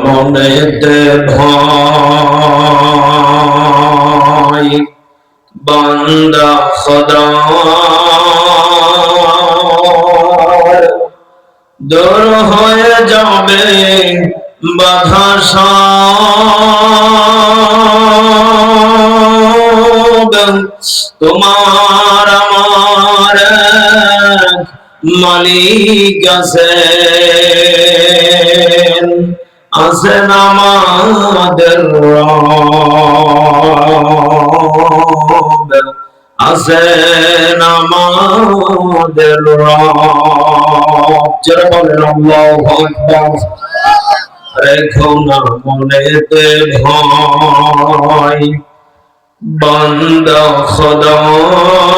মনেতে ভয় বান্দা খোদার দূর হয়ে যাবে বাধা সব তোমার আমার মালিক আছেন আছেন আমাদের রব আছেন আমাদের রব যারা বলেন আল্লাহু আকবার রেখো না মনেতে ভয় বান্দা খোদার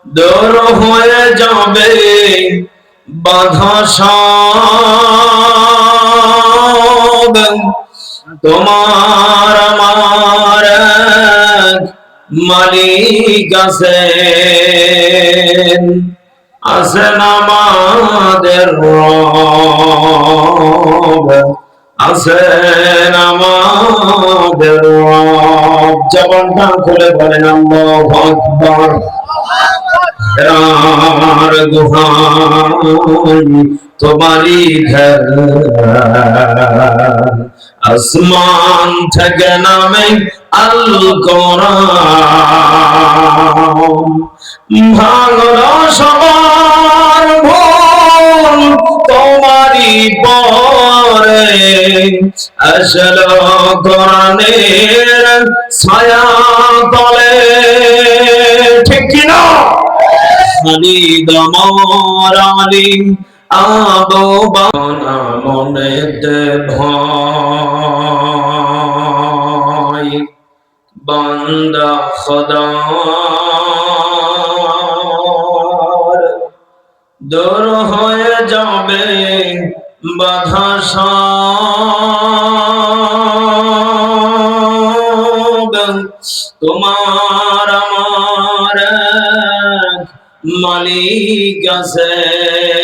দূর হয়ে যাবে বাধা সব তোমার আমার মালিক আছেন আছেন আমাদের রব আছেন আমাদের রব জবানটা খুলে বলেন আল্লাহু আকবার রার দুহাই তোমারি ঘর আসমান থেকে নামে আল কোরআন ভাঙলো সবার ভুল তোমারি পরে আসলো কোরআনের ছায়া তলে ঠিক কিনা খালিদ আমার আলী আবু বানা মনেতে ভয় বান্দা খোদার দূর হয়ে যাবে বাধা সব তোমার আমার মালিক আছেন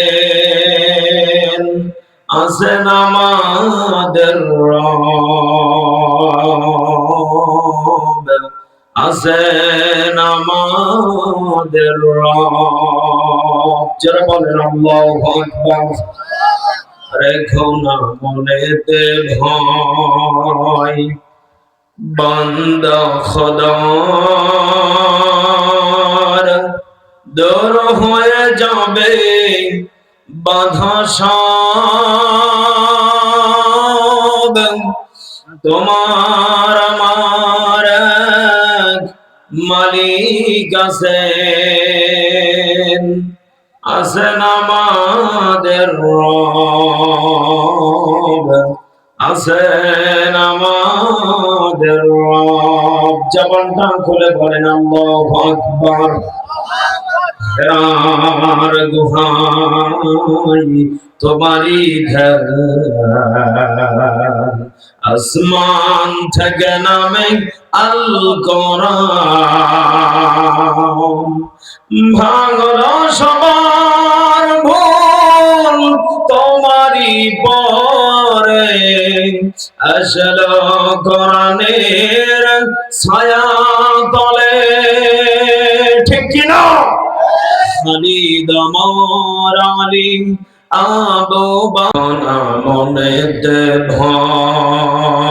আছেন আমাদের রব আছেন আমাদের রব যারা বলেন আল্লাহু আকবার রেখো না মনেতে ভয় বান্দা খোদার দূর হয়ে যাবে বাধা সব তোমার আমার মালিক আছেন আছেন আমাদের রব আছেন আমাদের রব জবানটা খুলে বলেন আল্লাহু আকবার রার দুহাই তোমারি ঘর আসমান থেকে নামে আল কোরআন ভাঙলো সবার ভুল তোমারি পরে আসলো কোরআনের ছায়া তলে ঠিক কিনা খালিদ আমার আলী আবু বানা মনেতে ভয়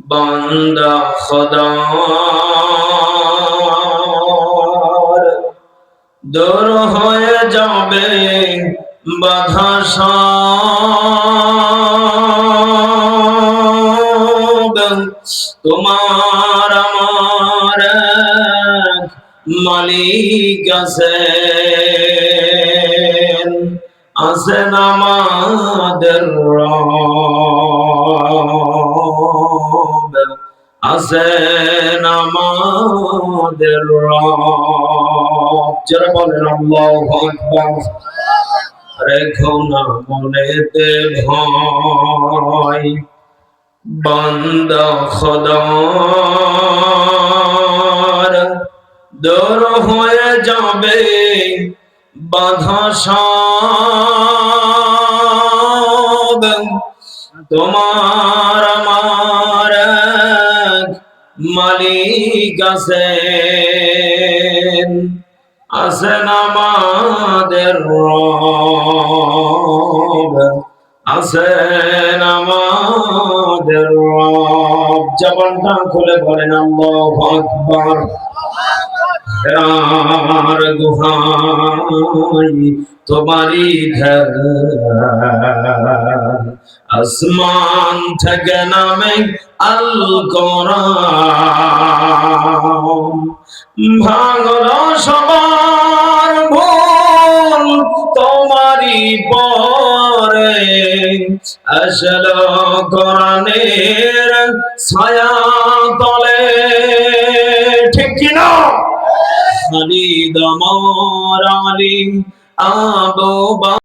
বান্দা খোদার দূর হয়ে যাবে বাধা সব তোমার আমার মালিক আছেন আছেন আমাদের রব আছেন আমাদের রব যারা বলেন আল্লাহু আকবার রেখো না মনেতে ভয় বান্দা খোদার দূর হয়ে যাবে বাধা সব তোমার আমার এক মালিক আছেন, আছেন আমাদের রব, আছেন আমাদের রব। জবানটা খুলে বলেন আল্লাহু আকবার। আর গুহাই তোমারি ঘর, আসমান থেকে নামে আল কোরআন, ভাঙলো সবার ভুল তোমারি পরে, আসলো কোরআনের ছায়া তলে। ঠিক কিনা? খালিদ আমার আলী আবু